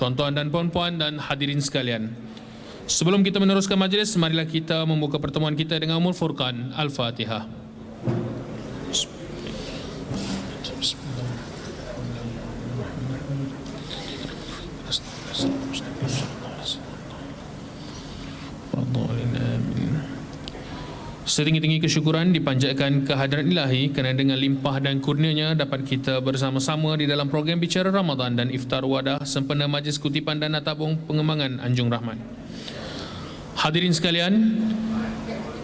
tuan-tuan dan puan-puan dan hadirin sekalian. Sebelum kita meneruskan majlis, marilah kita membuka pertemuan kita dengan Ummul Furqan. Al-Fatihah. Setinggi-tinggi kesyukuran dipanjatkan kehadiran ilahi kerana dengan limpah dan kurnianya dapat kita bersama-sama di dalam program Bicara Ramadan dan Iftar Wadah sempena Majlis Kutipan Dana Tabung Pengembangan Anjung Rahmat. Hadirin sekalian,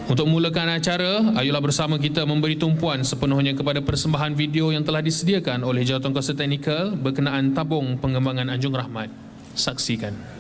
untuk memulakan acara, ayolah bersama kita memberi tumpuan sepenuhnya kepada persembahan video yang telah disediakan oleh Jawatankuasa Teknikal berkenaan Tabung Pengembangan Anjung Rahmat. Saksikan.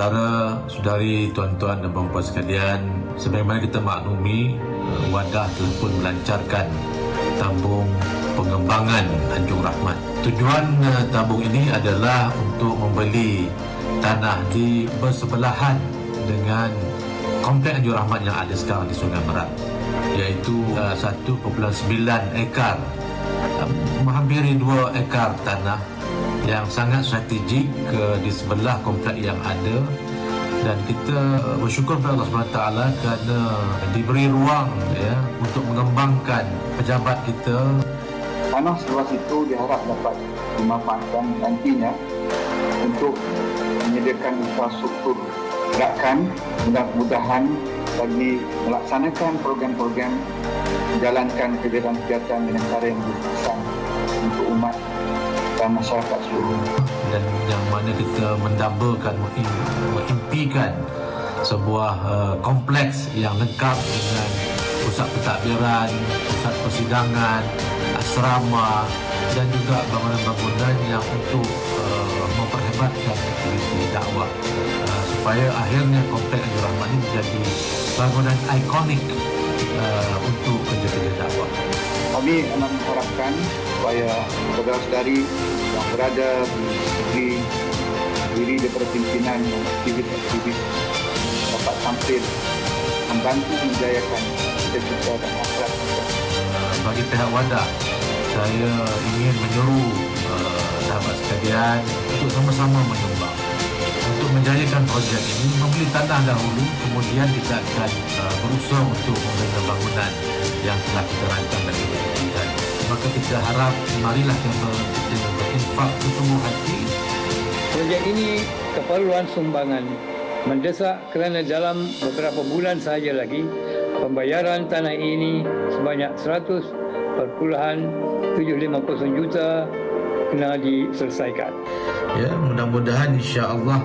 Saudara-saudari, tuan-tuan dan puan-puan sekalian, sebagaimana kita maklumi, Wadah telah pun melancarkan tabung pengembangan Anjung Rahmat. Tujuan tabung ini adalah untuk membeli tanah di bersebelahan dengan kompleks Anjung Rahmat yang ada sekarang di Sungai Merak, iaitu 1.9 ekar, menghampiri 2 ekar tanah yang sangat strategik di sebelah kompleks yang ada, dan kita bersyukur kepada Allah SWT kerana diberi ruang untuk mengembangkan pejabat kita. Tanah seluas itu diharap dapat dimanfaatkan nantinya untuk menyediakan infrastruktur gerakan, mudah-mudahan bagi melaksanakan program-program, menjalankan kegiatan-kegiatan dengan cara yang berkesan untuk umat dan masyarakat seluruh, dan yang mana kita mendambakan, mengimpikan sebuah kompleks yang lengkap dengan pusat pentadbiran, pusat persidangan, asrama dan juga bangunan-bangunan yang untuk memperhebatkan aktiviti dakwah, supaya akhirnya kompleks Anjung Rahmat ini menjadi bangunan ikonik untuk kerja-kerja dakwah. Kami akan mengharapkan supaya saudara-saudari yang berada di negeri, diri daripada pimpinan aktivis-aktivis dapat tampil membantu menjayakan cita-cita dan hasrat kita. Bagi pihak Wadah, saya ingin menyuruh sahabat sekalian untuk sama-sama menyumbang untuk menjayakan projek ini. Membeli tanah dahulu, kemudian kita akan berusaha untuk membina bangunan yang telah kita rancang dan kita berikan. Maka kita harap marilah kita berinfak setumbuh hati. Projek ini keperluan sumbangan mendesak kerana dalam beberapa bulan sahaja lagi pembayaran tanah ini sebanyak 100,750 juta kena diselesaikan. Ya, mudah-mudahan insya-Allah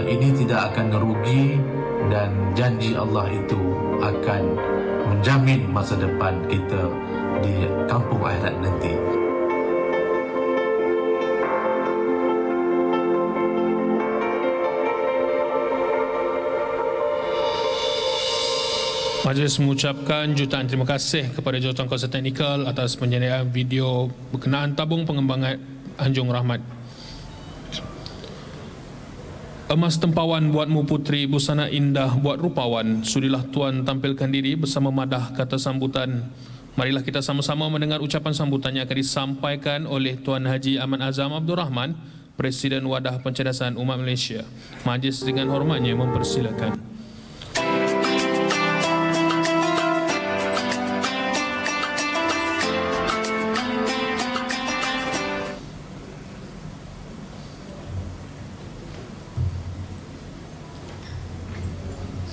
ini tidak akan merugi, dan janji Allah itu akan menjamin masa depan kita di kampung akhirat nanti. Majlis mengucapkan jutaan terima kasih kepada Jawatankuasa Teknikal atas penyediaan video berkenaan tabung pengembangan Anjung Rahmat. Emas tempawan buatmu putri, busana indah buat rupawan. Sudilah tuan tampilkan diri bersama madah kata sambutan. Marilah kita sama-sama mendengar ucapan sambutan yang akan disampaikan oleh Tuan Haji Ahmad Azam Abdul Rahman, Presiden Wadah Pencerdasan Umat Malaysia. Majlis dengan hormatnya mempersilakan.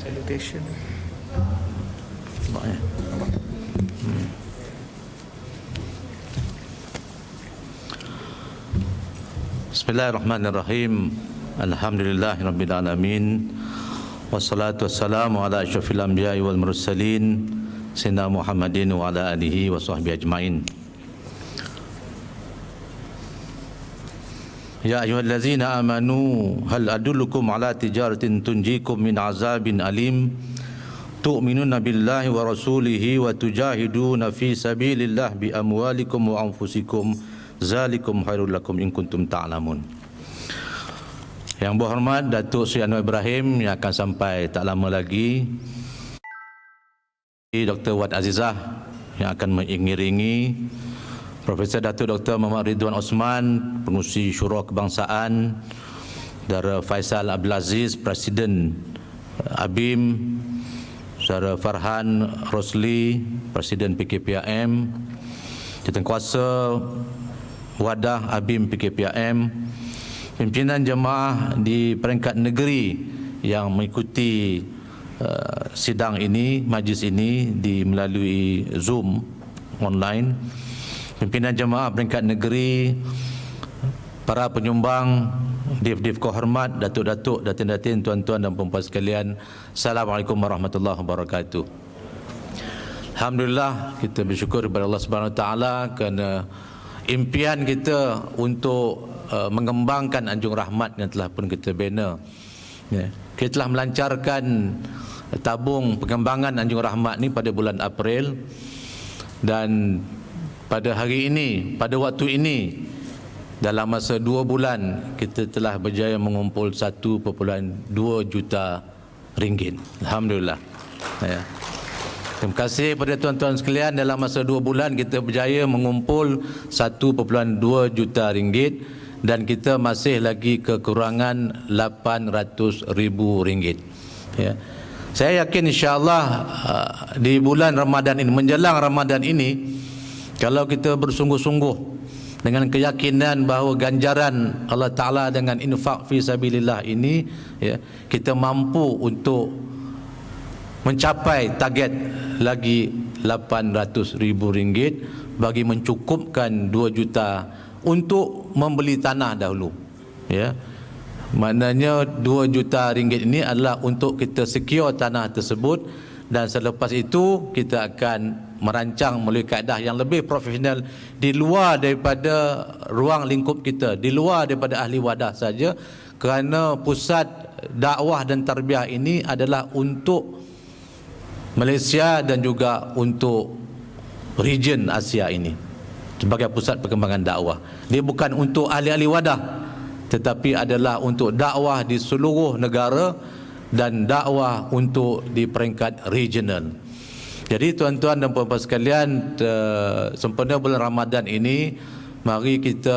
Salutation. Bismillahirrahmanirrahim. Alhamdulillahirabbil alamin. Wassalatu wassalamu ala asyrafil anbiya'i wal mursalin sayyidina Muhammadin wa ala alihi wa sahbihi ajmain. Ya ayyuhallazina amanu hal adullukum ala tijaratin tunjikum min azabin alim tu'minuna billahi wa rasulihi wa tujahiduna fi sabilillah bi amwalikum wa anfusikum zalikum khairul lakum in kuntum ta'lamun. Yang berhormat Datuk Seri Anwar Ibrahim yang akan sampai tak lama lagi, Dr. Wad Azizah yang akan mengiringi, Profesor Datuk Dr. Muhammad Ridwan Osman, Pengurusi Syura Kebangsaan, Saudara Faisal Abdul Aziz, Presiden ABIM, Saudara Farhan Rosli, Presiden PKPAM, Jawatankuasa Wadah ABIM PKPAM, pimpinan jemaah di peringkat negeri yang mengikuti sidang ini, majlis ini melalui Zoom online, pimpinan jemaah peringkat negeri, para penyumbang, div-div kehormat, datuk-datuk, datin-datin, tuan-tuan dan puan-puan sekalian, Assalamualaikum warahmatullahi wabarakatuh. Alhamdulillah, kita bersyukur kepada Allah Subhanahu Wa Taala kerana impian kita untuk mengembangkan Anjung Rahmat yang telah pun kita bina. Kita telah melancarkan tabung pengembangan Anjung Rahmat ni pada bulan April, dan pada hari ini, pada waktu ini, dalam masa 2 bulan kita telah berjaya mengumpul 1.2 juta ringgit. Alhamdulillah. Ya. Terima kasih kepada tuan-tuan sekalian, dalam masa 2 bulan kita berjaya mengumpul 1.2 juta ringgit dan kita masih lagi kekurangan 800,000 ringgit. Ya. Saya yakin insya-Allah di bulan Ramadan ini, menjelang Ramadan ini, kalau kita bersungguh-sungguh dengan keyakinan bahawa ganjaran Allah Ta'ala dengan infak fi sabilillah ini, ya, kita mampu untuk mencapai target lagi 800,000 ringgit bagi mencukupkan 2 juta untuk membeli tanah dahulu. Ya. Maknanya 2 juta ringgit ini adalah untuk kita secure tanah tersebut, dan selepas itu kita akan merancang melalui kaedah yang lebih profesional di luar daripada ruang lingkup kita, di luar daripada ahli wadah saja, kerana pusat dakwah dan tarbiyah ini adalah untuk Malaysia dan juga untuk region Asia ini sebagai pusat perkembangan dakwah. Dia bukan untuk ahli-ahli wadah, tetapi adalah untuk dakwah di seluruh negara dan dakwah untuk di peringkat regional. Jadi tuan-tuan dan puan-puan sekalian, sempena bulan Ramadan ini, mari kita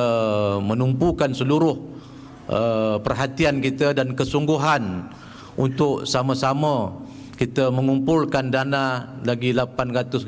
menumpukan seluruh perhatian kita dan kesungguhan untuk sama-sama kita mengumpulkan dana lagi 800,000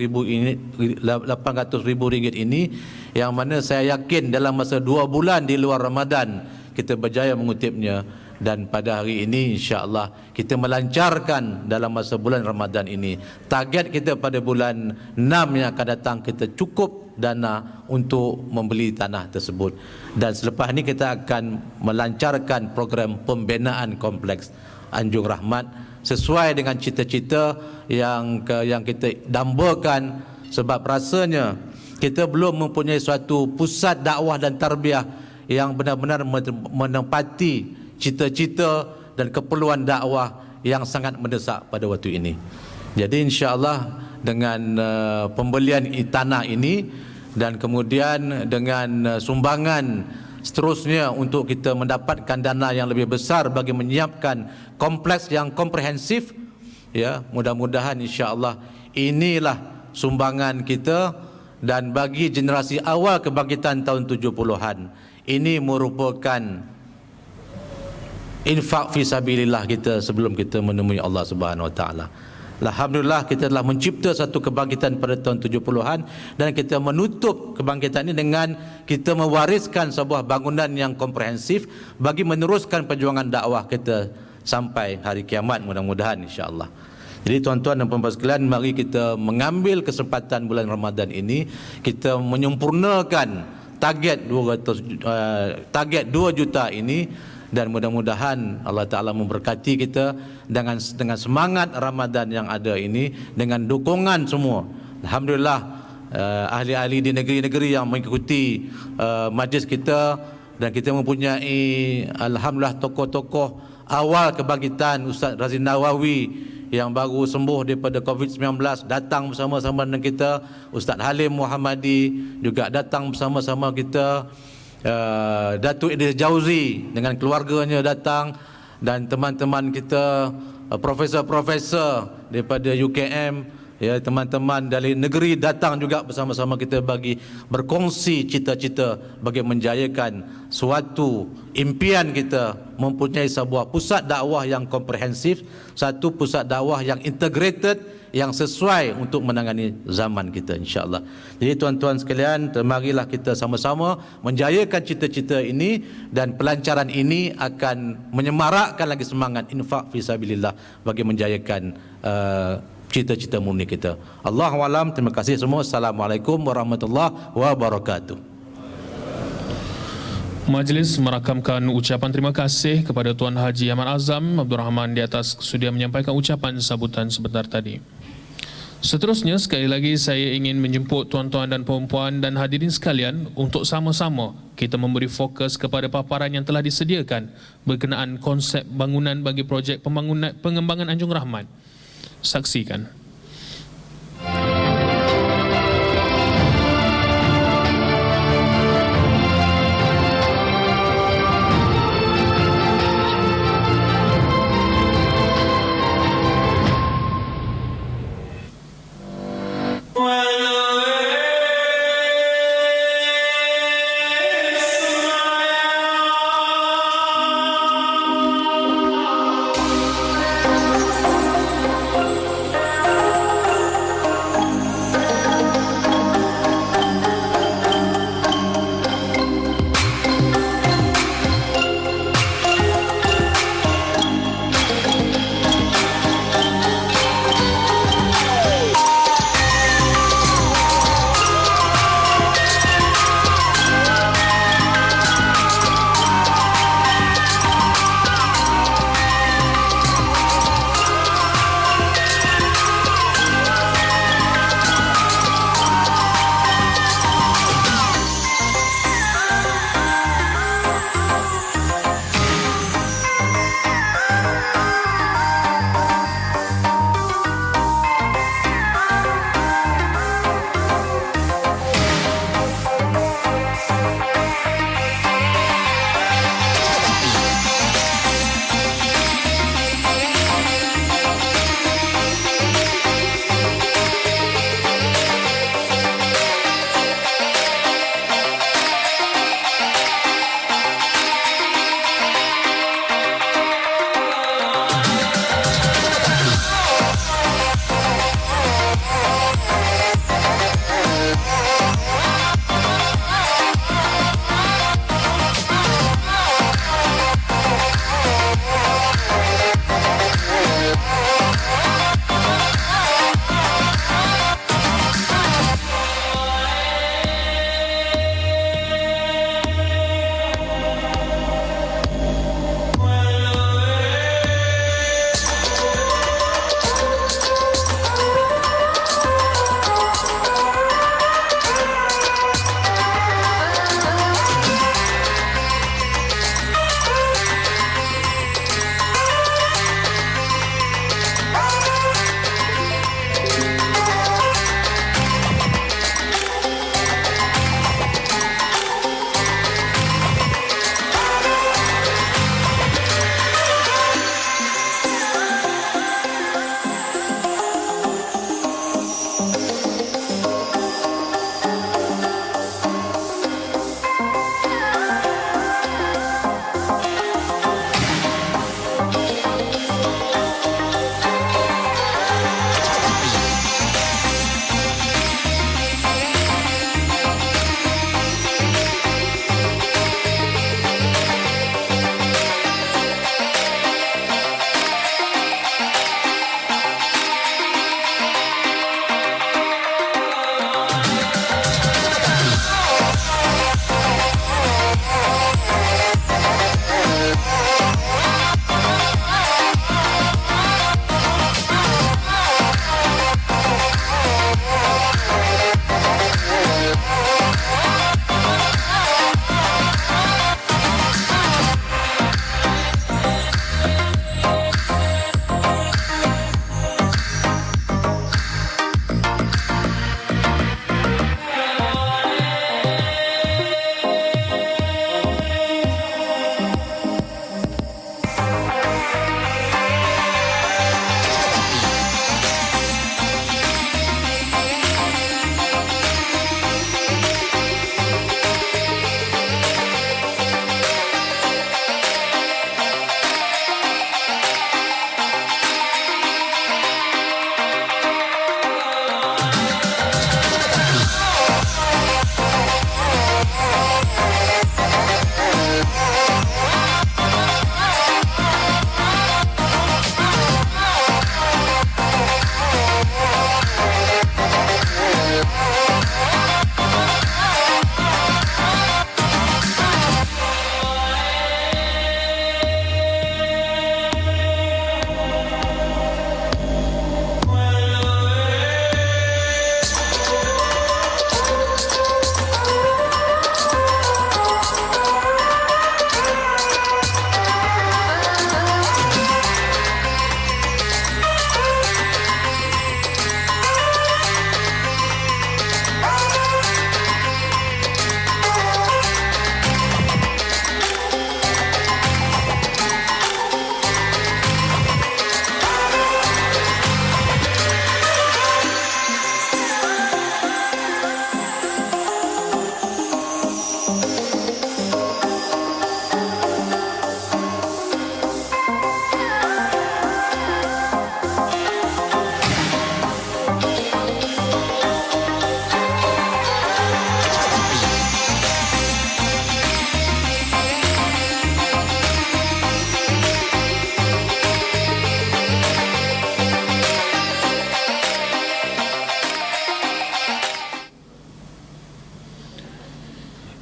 ringgit ini, yang mana saya yakin dalam masa 2 bulan di luar Ramadan kita berjaya mengutipnya, dan pada hari ini insya-Allah kita melancarkan dalam masa bulan Ramadan ini. Target kita pada bulan 6 yang akan datang kita cukup dana untuk membeli tanah tersebut, dan selepas ini kita akan melancarkan program pembinaan kompleks Anjung Rahmat sesuai dengan cita-cita yang kita dambakan, sebab rasanya kita belum mempunyai suatu pusat dakwah dan tarbiyah yang benar-benar menempati cita-cita dan keperluan dakwah yang sangat mendesak pada waktu ini. Jadi insya-Allah dengan pembelian tanah ini dan kemudian dengan sumbangan seterusnya untuk kita mendapatkan dana yang lebih besar bagi menyiapkan kompleks yang komprehensif, ya, mudah-mudahan insya-Allah inilah sumbangan kita. Dan bagi generasi awal kebangkitan tahun 70-an, ini merupakan infak fi sabilillah kita sebelum kita menemui Allah Subhanahu Wa Taala. Alhamdulillah kita telah mencipta satu kebangkitan pada tahun 70-an dan kita menutup kebangkitan ini dengan kita mewariskan sebuah bangunan yang komprehensif bagi meneruskan perjuangan dakwah kita sampai hari kiamat, mudah-mudahan insya-Allah. Jadi tuan-tuan dan puan-puan sekalian, mari kita mengambil kesempatan bulan Ramadan ini, kita menyempurnakan target 2 juta ini, dan mudah-mudahan Allah Ta'ala memberkati kita dengan semangat Ramadan yang ada ini, dengan dukungan semua. Alhamdulillah, ahli-ahli di negeri-negeri yang mengikuti majlis kita, dan kita mempunyai alhamdulillah tokoh-tokoh awal kebangkitan. Ustaz Razin Nawawi yang baru sembuh daripada COVID-19 datang bersama-sama dengan kita. Ustaz Halim Muhammadi juga datang bersama-sama kita. Datuk Idris Jauzi dengan keluarganya datang, dan teman-teman kita profesor-profesor daripada UKM, ya, teman-teman dari negeri datang juga bersama-sama kita bagi berkongsi cita-cita bagi menjayakan suatu impian kita mempunyai sebuah pusat dakwah yang komprehensif, satu pusat dakwah yang integrated, yang sesuai untuk menangani zaman kita insya-Allah. Jadi tuan-tuan sekalian, marilah kita sama-sama menjayakan cita-cita ini, dan pelancaran ini akan menyemarakkan lagi semangat infak fi sabilillah bagi menjayakan cita-cita murni kita. Allahu a'lam. Terima kasih semua. Assalamualaikum warahmatullahi wabarakatuh. Majlis merakamkan ucapan terima kasih kepada Tuan Haji Ahmad Azam Abdul Rahman di atas kesudian menyampaikan ucapan sambutan sebentar tadi. Seterusnya, sekali lagi saya ingin menjemput tuan-tuan dan puan-puan dan hadirin sekalian untuk sama-sama kita memberi fokus kepada paparan yang telah disediakan berkenaan konsep bangunan bagi projek pengembangan Anjung Rahmat. Saksikan.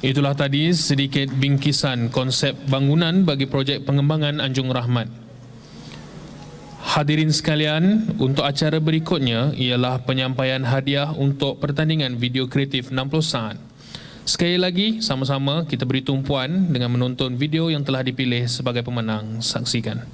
Itulah tadi sedikit bingkisan konsep bangunan bagi projek pengembangan Anjung Rahmat. Hadirin sekalian, untuk acara berikutnya ialah penyampaian hadiah untuk pertandingan video kreatif 60 saat. Sekali lagi, sama-sama kita beri tumpuan dengan menonton video yang telah dipilih sebagai pemenang. Saksikan.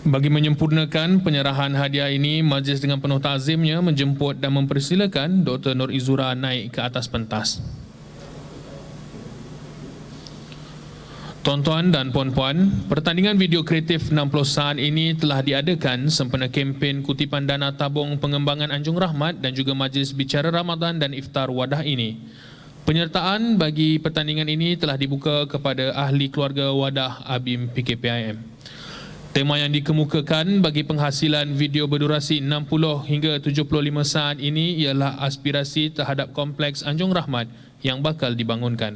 Bagi menyempurnakan penyerahan hadiah ini, majlis dengan penuh takzimnya menjemput dan mempersilakan Dr. Nur Izura naik ke atas pentas. Tuan-tuan dan puan-puan, pertandingan video kreatif 60 saat ini telah diadakan sempena kempen kutipan dana tabung pengembangan Anjung Rahmat dan juga majlis bicara Ramadan dan iftar wadah ini. Penyertaan bagi pertandingan ini telah dibuka kepada ahli keluarga wadah ABIM PKPIM. Tema yang dikemukakan bagi penghasilan video berdurasi 60 hingga 75 saat ini ialah aspirasi terhadap kompleks Anjung Rahmat yang bakal dibangunkan.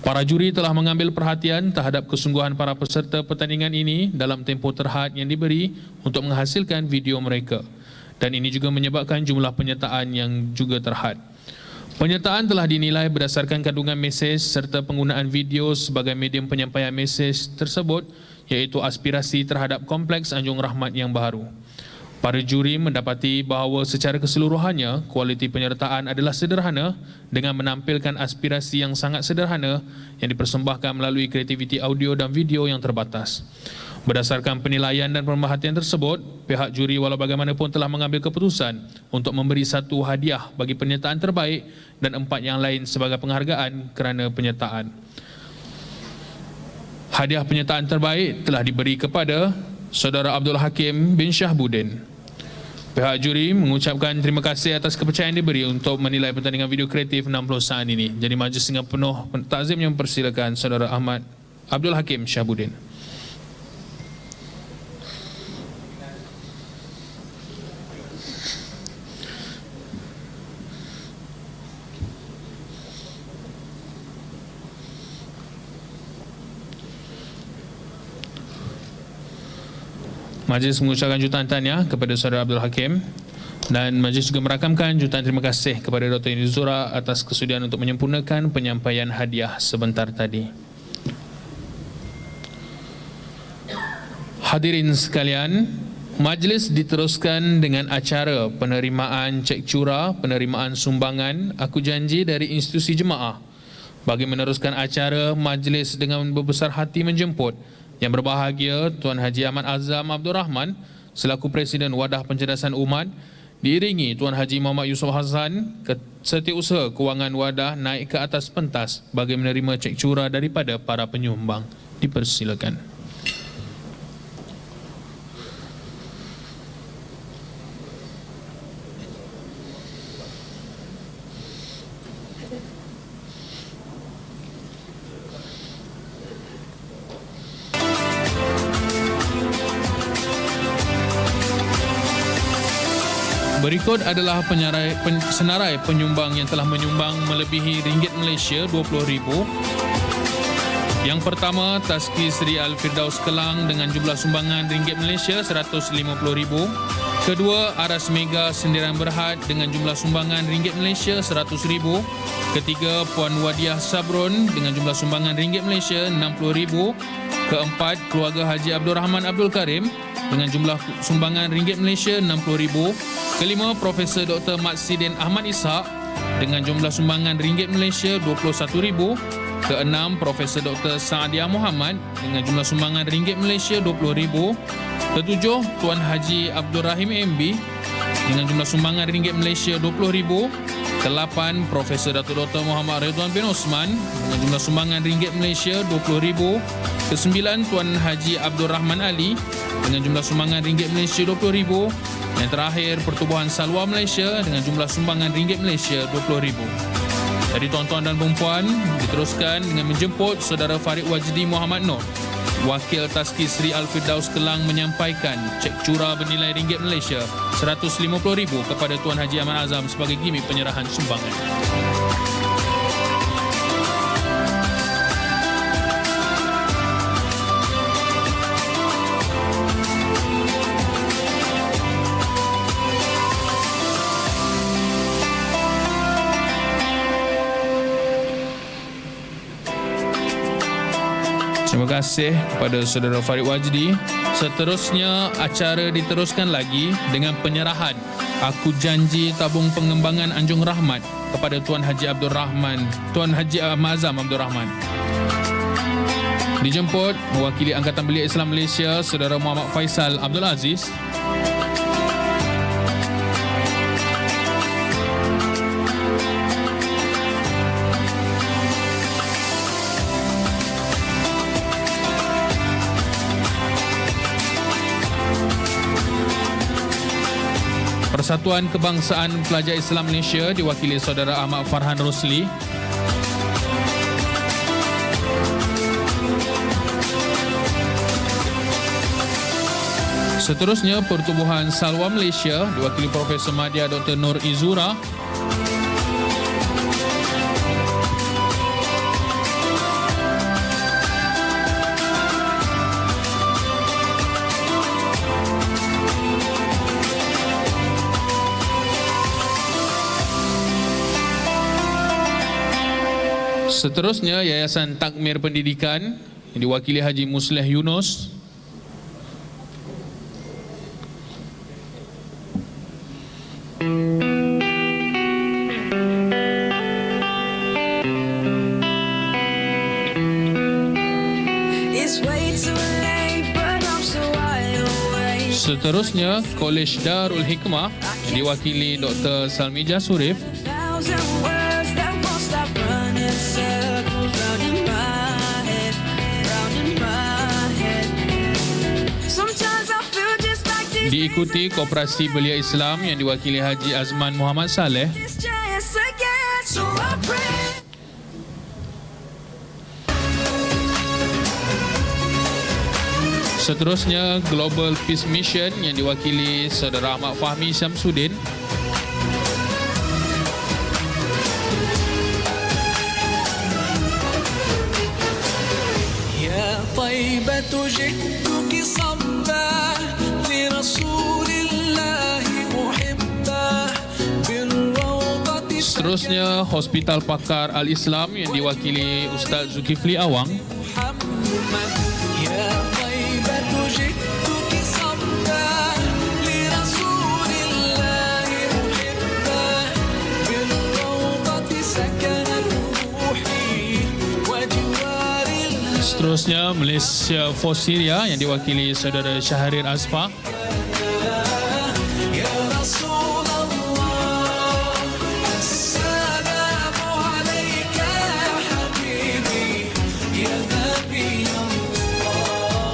Para juri telah mengambil perhatian terhadap kesungguhan para peserta pertandingan ini dalam tempoh terhad yang diberi untuk menghasilkan video mereka. Dan ini juga menyebabkan jumlah penyertaan yang juga terhad. Penyertaan telah dinilai berdasarkan kandungan mesej serta penggunaan video sebagai medium penyampaian mesej tersebut, iaitu aspirasi terhadap kompleks Anjung Rahmat yang baru. Para juri mendapati bahawa secara keseluruhannya, kualiti penyertaan adalah sederhana dengan menampilkan aspirasi yang sangat sederhana yang dipersembahkan melalui kreativiti audio dan video yang terbatas. Berdasarkan penilaian dan pemerhatian tersebut, pihak juri walau bagaimanapun telah mengambil keputusan untuk memberi 1 hadiah bagi penyertaan terbaik dan 4 yang lain sebagai penghargaan kerana penyertaan. Hadiah penyertaan terbaik telah diberi kepada Saudara Abdul Hakim bin Syahbudin. Pihak juri mengucapkan terima kasih atas kepercayaan diberi untuk menilai pertandingan video kreatif 60 saat ini. Jadi majlis dengan penuh takzimnya mempersilakan Saudara Ahmad Abdul Hakim Syahbudin. Majlis mengucapkan jutaan tahniah kepada Saudara Abdul Hakim dan majlis juga merakamkan jutaan terima kasih kepada Dr. Izura atas kesudian untuk menyempurnakan penyampaian hadiah sebentar tadi. Hadirin sekalian, majlis diteruskan dengan acara penerimaan cek curah, penerimaan sumbangan aku janji dari institusi jemaah. Bagi meneruskan acara, majlis dengan berbesar hati menjemput Yang berbahagia Tuan Haji Ahmad Azam Abdul Rahman selaku Presiden Wadah Pencerdasan Umat, diiringi Tuan Haji Muhammad Yusof Hassan, Setiausaha Kewangan Wadah, naik ke atas pentas bagi menerima cek curah daripada para penyumbang. Dipersilakan. Berikut adalah senarai penyumbang yang telah menyumbang melebihi ringgit Malaysia 20,000. Yang pertama, Tazki Seri Al-Firdaus Kelang dengan jumlah sumbangan ringgit Malaysia 150,000. Kedua, Aras Mega Sendiran Berhad dengan jumlah sumbangan ringgit Malaysia 100,000. Ketiga, Puan Wadiah Sabrun dengan jumlah sumbangan ringgit Malaysia 60,000. Keempat, keluarga Haji Abdul Rahman Abdul Karim dengan jumlah sumbangan ringgit Malaysia RM60,000. Kelima, Profesor Dr. Maksidin Ahmad Ishak dengan jumlah sumbangan ringgit Malaysia RM21,000. Keenam, Profesor Dr. Saadia Muhammad dengan jumlah sumbangan ringgit Malaysia RM20,000. Ketujuh, Tuan Haji Abdul Rahim MB dengan jumlah sumbangan ringgit Malaysia RM20,000. Kelapan, Profesor Datuk Dr. Muhammad Ridwan bin Osman dengan jumlah sumbangan ringgit Malaysia RM20,000. Kesembilan, Tuan Haji Abdul Rahman Ali dengan jumlah sumbangan ringgit Malaysia RM20,000. Yang terakhir, Pertubuhan Salwa Malaysia dengan jumlah sumbangan ringgit Malaysia RM20,000. Jadi tuan-tuan dan perempuan, diteruskan dengan menjemput Saudara Farid Wajdi Muhammad Nur, Wakil Taski Sri Al-Firdaus Kelang, menyampaikan cek curah bernilai ringgit Malaysia RM150,000 kepada Tuan Haji Ahmad Azam sebagai gimik penyerahan sumbangan. Terima kasih kepada Saudara Farid Wajdi. Seterusnya, acara diteruskan lagi dengan penyerahan Aku Janji Tabung Pengembangan Anjung Rahmat kepada Tuan Haji Abdul Rahman, Tuan Haji Ahmad Azam Abdul Rahman. Dijemput mewakili Angkatan Belia Islam Malaysia, Saudara Muhammad Faisal Abdul Aziz. Persatuan Kebangsaan Pelajar Islam Malaysia diwakili Saudara Ahmad Farhan Rosli. Seterusnya, Pertubuhan Salwa Malaysia diwakili Profesor Madya Dr. Nur Izura. Seterusnya, Yayasan Takmir Pendidikan yang diwakili Haji Musleh Yunus. Seterusnya, Kolej Darul Hikmah diwakili Dr. Salmija Surif. Diikuti Koperasi Belia Islam yang diwakili Haji Azman Muhammad Saleh. Seterusnya, Global Peace Mission yang diwakili Saudara Ahmad Fahmi Syamsuddin. Ya Taibatu jituki sabba li Rasulillahi muhibbah birrawdati. Seterusnya, Hospital Pakar Al-Islam yang diwakili Ustaz Zulkifli Awang. Ya Taibatu jituki sabba li Rasulillahi muhibbah birrawdati sakanat ruhi wa jiwaril. Seterusnya, Malaysia for Syria yang diwakili Saudara Syahrir Asfa. Ya Rasulullah, assalamu alayka ya habibi, ya Nabi Allah,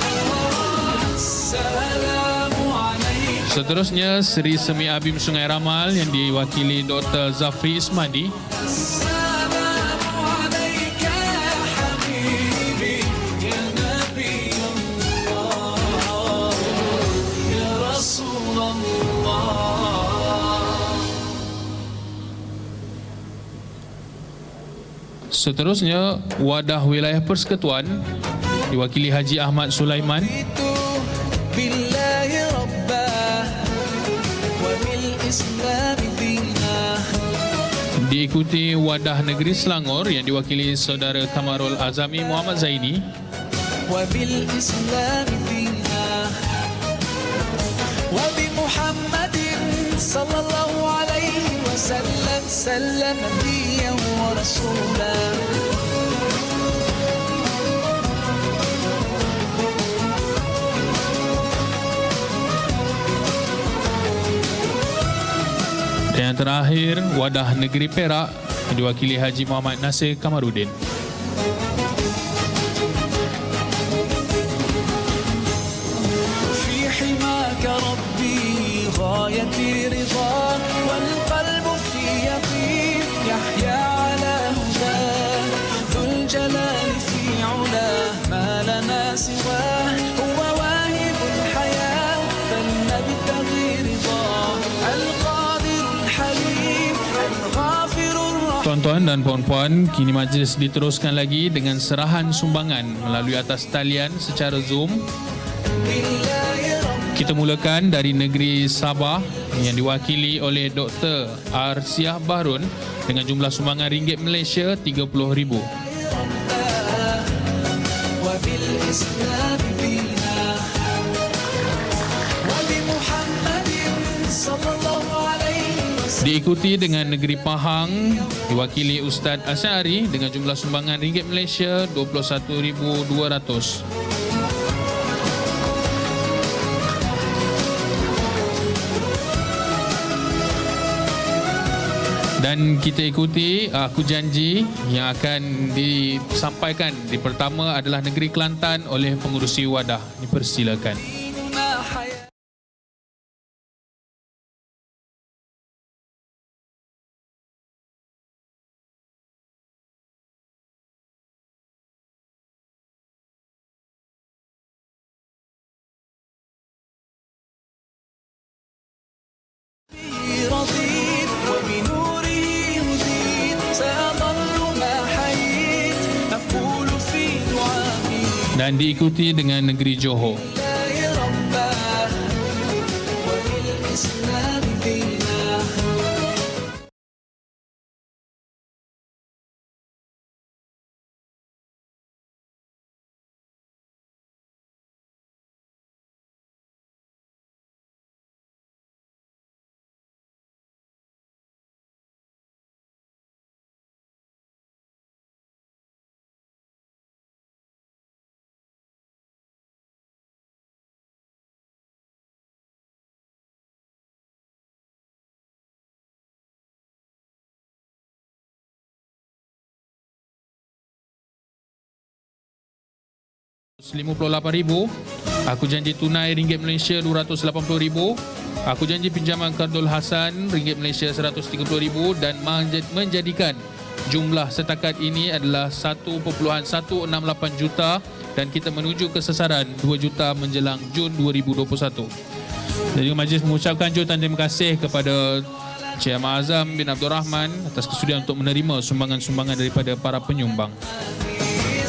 assalamu alayka. Seterusnya, Seri Semi Abim Sungai Ramal yang diwakili Dr. Zafri Ismadi. Seterusnya, Wadah Wilayah Persekutuan diwakili Haji Ahmad Sulaiman. Billahi rabbah wa bil islam dinah. Diikuti Wadah Negeri Selangor yang diwakili Saudara Kamarul Azami Muhammad Zaini. wa bil islam dinah. وبمحمد صلى الله عليه وسلم سلم نبيا ورسولا Dan yang terakhir, Wadah Negeri Perak yang diwakili Haji Muhammad Nasir Kamarudin. في حماك ربي غايتي رضاك والقلب في يقين يحيا على هداك ذو الجلال في علاه ما لنا سواه هو واهب الحياة فلنبتغي رضاه القادر الحليم الغافر الرحيم. Tuan-tuan dan puan-puan, kini majlis diteruskan lagi dengan serahan sumbangan melalui atas talian secara Zoom. Kita mulakan dari negeri Sabah yang diwakili oleh Dr. Arsiah Bahrun dengan jumlah sumbangan ringgit Malaysia RM30,000. وبالإسلام دينا وبمحمد صلى الله عليه وسلم. Diikuti dengan negeri Pahang diwakili Ustaz Asyari dengan jumlah sumbangan ringgit Malaysia RM21,200. Dan kita ikuti Aku Janji yang akan disampaikan di pertama adalah negeri Kelantan oleh pengurusi Wadah. Dipersilakan. ديننا حياة رضيت وبنوره هديت سأظل ما حييت أقول في دعائي Dan diikuti dengan negeri Johor. يا رباه وبالإسلام دينا RM58,000. Aku Janji tunai ringgit Malaysia RM280,000. Aku Janji pinjaman Kardul Hasan ringgit Malaysia RM130,000 dan menjadikan jumlah setakat ini adalah 1.168 juta dan kita menuju ke sasaran 2 juta menjelang Jun 2021. Jadi majlis mengucapkan jutaan terima kasih kepada Encik Ahmad Azam bin Abdul Rahman atas kesudian untuk menerima sumbangan-sumbangan daripada para penyumbang.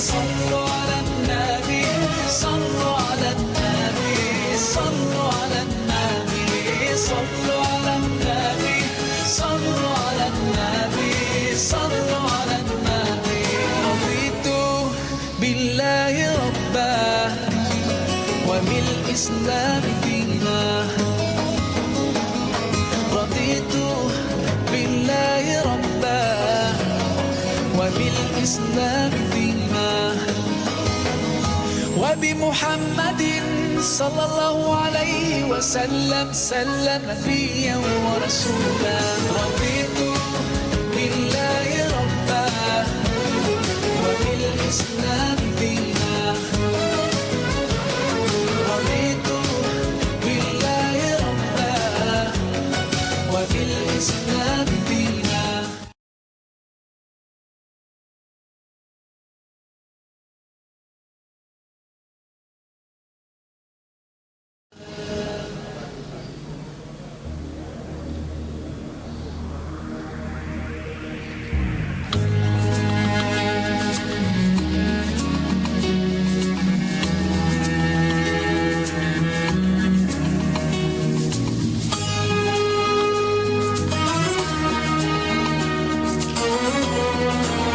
صلوا على النبي صلوا على النبي صلوا على النبي صلوا على النبي صلوا على النبي صلوا على النبي رضيت بالله ربا وبالإسلام دينا رضيت بالله ربا وبالإسلام دينا وبمحمد صلى الله عليه وسلم سلم نبيا ورسولا رضيت بالله ربا وبالإسلام دينا رضيت بالله ربا وبالإسلام دينا.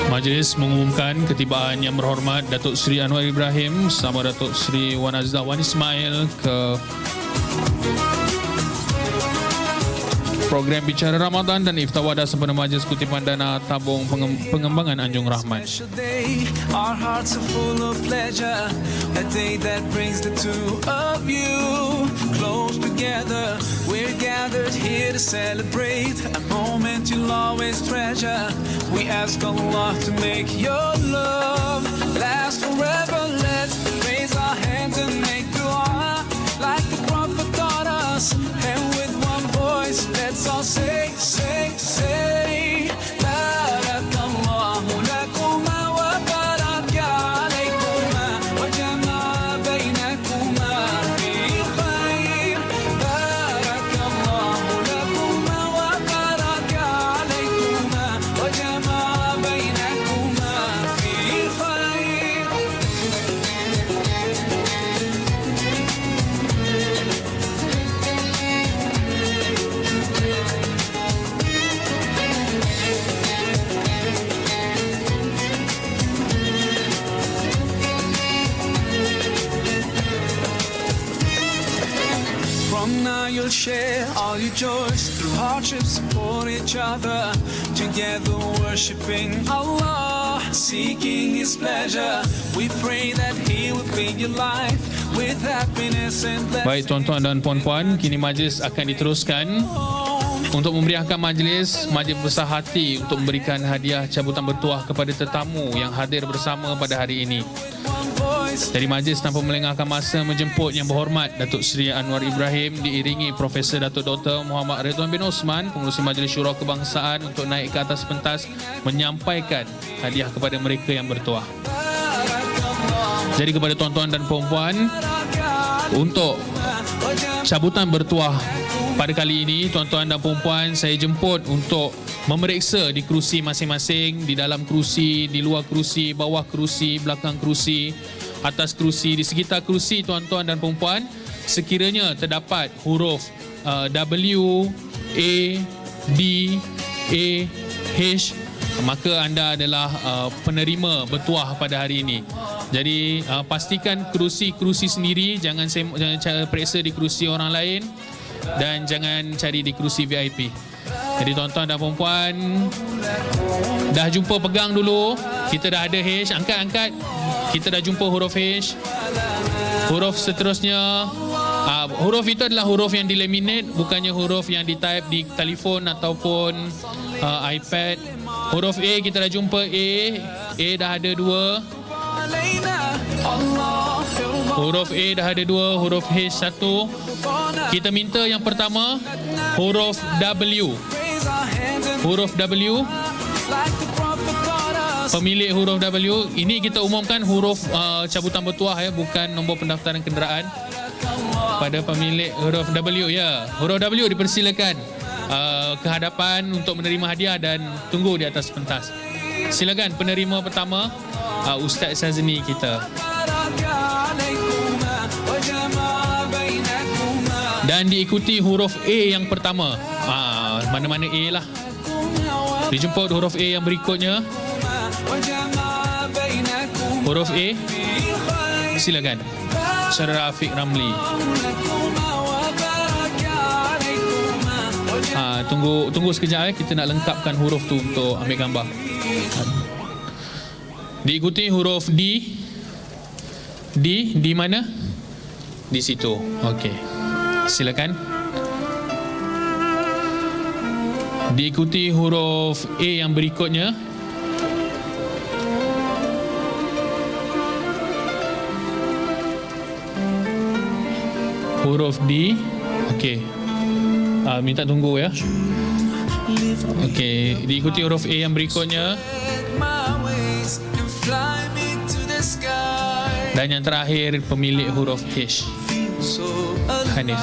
Majlis mengumumkan ketibaan Yang Berhormat Datuk Seri Anwar Ibrahim bersama Datuk Seri Wan Azizah Wan Ismail ke program Bicara Ramadan dan Iftar Wadah sempena Majlis Kutipan Dana Tabung Pengembangan Anjung Rahmat. Special day, our hearts are full of pleasure. A day that brings the two of you close together. We're gathered here to celebrate a moment you'll always treasure. We ask Allah to make your love last forever. Let's raise our hands and make dua like the Prophet taught us. And with one voice, let's all say, say, say, Barakallahu lakuma wa baraka alaykuma wa jama'a bainakuma fi khair. Barakallahu lakuma wa baraka alaykuma wa jama'a bainakuma fi khair. From now you'll share all your joys through hardships, support each other, together worshiping Allah, seeking His pleasure. We pray that He will fill your life with happiness and blessing. Baik tuan-tuan dan puan-puan, kini majlis akan diteruskan. Untuk memeriahkan majlis besar hati untuk memberikan hadiah cabutan bertuah kepada tetamu yang hadir bersama pada hari ini. Dari majlis tanpa melengahkan masa menjemput Yang Berhormat Datuk Seri Anwar Ibrahim diiringi Profesor Datuk Dr. Muhammad Ridwan bin Osman, Pengerusi Majlis Syura Kebangsaan, untuk naik ke atas pentas menyampaikan hadiah kepada mereka yang bertuah. Jadi kepada tuan-tuan dan puan-puan, untuk cabutan bertuah pada kali ini, tuan-tuan dan puan-puan, saya jemput untuk memeriksa di kerusi masing-masing, di dalam kerusi, di luar kerusi, bawah kerusi, belakang kerusi, atas kerusi, di sekitar kerusi, tuan-tuan dan puan-puan. Sekiranya terdapat huruf W, A, D, A, H, maka anda adalah penerima bertuah pada hari ini. Jadi pastikan kerusi-kerusi sendiri, jangan periksa di kerusi orang lain dan jangan cari di kerusi VIP. Jadi tuan-tuan dan puan-puan, dah jumpa, pegang dulu. Kita dah ada H, angkat. Kita dah jumpa huruf H. Huruf seterusnya, huruf itu adalah huruf yang dilaminate, bukannya huruf yang di-type di telefon ataupun iPad. Huruf A kita dah jumpa, A dah ada 2. Huruf A dah ada 2, huruf H 1. Kita minta yang pertama, huruf W. Huruf W, pemilik huruf W. Ini kita umumkan huruf cabutan bertuah ya, bukan nombor pendaftaran kenderaan. Pada pemilik huruf W ya. Huruf W dipersilakan ke hadapan untuk menerima hadiah dan tunggu di atas pentas. Silakan penerima pertama, Ustaz Sazni kita. Dan diikuti huruf A yang pertama. Mana-mana A lah. Dijemput huruf A yang berikutnya. Huruf A. Silakan. Saudara Afiq Ramli. Tunggu sekejap kita nak lengkapkan huruf tu untuk ambil gambar. Diikuti huruf D. D mana? Di situ. Okey. Silakan. Diikuti huruf A yang berikutnya. Huruf D. Okey. Minta tunggu ya. Okey, diikuti huruf A yang berikutnya. Dan yang terakhir pemilik huruf H. Hanif.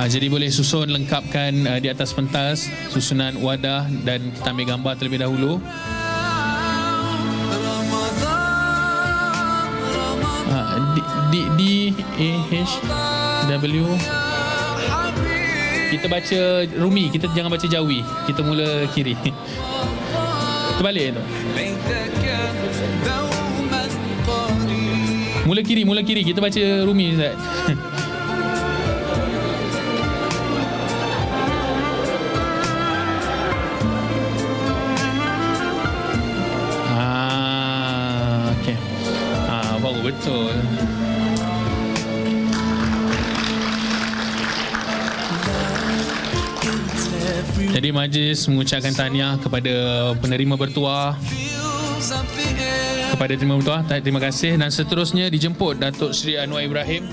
Jadi boleh susun, lengkapkan di atas pentas susunan wadah dan kita ambil gambar terlebih dahulu. D A H W. Kita baca Rumi, kita jangan baca Jawi. Kita mula kiri. Terbalik tu. Mula kiri. Kita baca Rumi, Ustaz. Okey. Baru betul. Jadi majlis mengucapkan tahniah kepada penerima bertuah, terima kasih, dan seterusnya dijemput Datuk Seri Anwar Ibrahim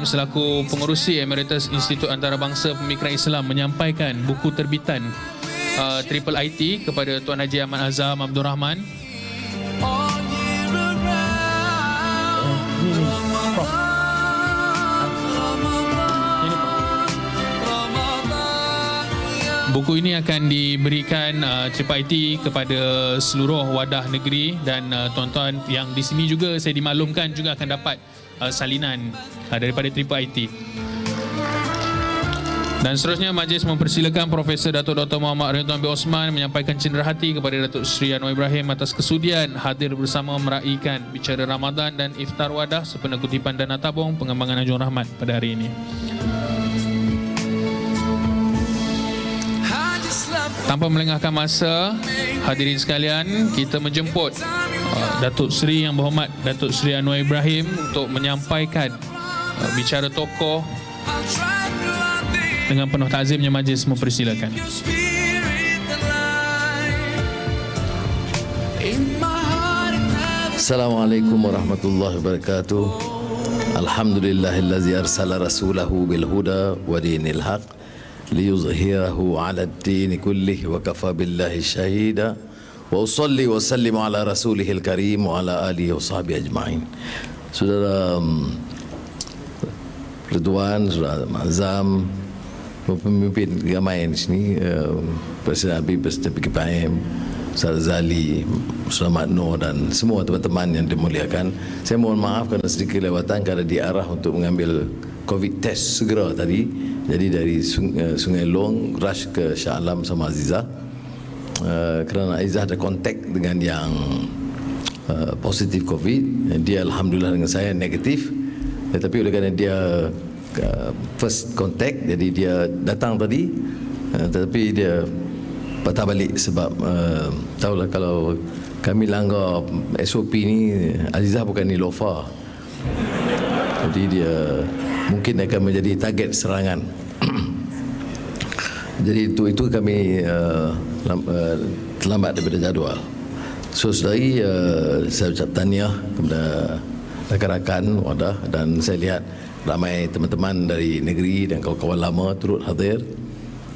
selaku pengerusi Emeritus Institut Antarabangsa Pemikiran Islam menyampaikan buku terbitan Triple IT kepada Tuan Haji Ahmad Azam Abdul Rahman. Buku ini akan diberikan Triple IT kepada seluruh wadah negeri, dan tuan-tuan yang di sini juga saya dimaklumkan juga akan dapat salinan daripada Triple IT. Dan seterusnya majlis mempersilakan Profesor Datuk Dr. Muhammad Ridwan bin Osman menyampaikan cenderahati kepada Datuk Seri Anwar Ibrahim atas kesudian hadir bersama meraihkan bicara Ramadan dan iftar wadah sempena kutipan dana tabung pengembangan Anjung Rahmat pada hari ini. Tanpa melengahkan masa, hadirin sekalian, kita menjemput Datuk Seri Yang Berhormat Datuk Seri Anwar Ibrahim untuk menyampaikan bicara tokoh. Dengan penuh takzimnya majlis mempersilakan. Assalamualaikum warahmatullahi wabarakatuh. Alhamdulillahillazi arsala rasulahu bil huda wa dinil haq liyuzhirahu 'ala ad-din kullih wa kafa billahi shahida wa usalli wa sallimu ala rasulihil karim wa ala alihi wa sahbihi ajma'in. Saudara Ridwan, Saudara Azam, pemimpin ramai di sini, Presiden Habib, Presiden PKPM, Saudara Zali, Saudara Makno dan semua teman-teman yang dimuliakan. Saya mohon maaf kerana sedikit kelewatan kerana diarah untuk mengambil COVID test segera tadi. Jadi dari Sungai Long rush ke Shah Alam sama Azizah, kerana Azizah ada kontak dengan yang positif COVID. Dia alhamdulillah dengan saya negatif, tapi oleh kerana dia first contact, jadi dia datang tadi, tetapi dia patah balik sebab tahulah kalau kami langgar SOP ni, Azizah bukan Nilofa, jadi dia mungkin akan menjadi target serangan. Jadi itu kami terlambat daripada jadual. So saudari, saya ucap tahniah kepada rakan-rakan wadah, dan saya lihat ramai teman-teman dari negeri dan kawan-kawan lama turut hadir,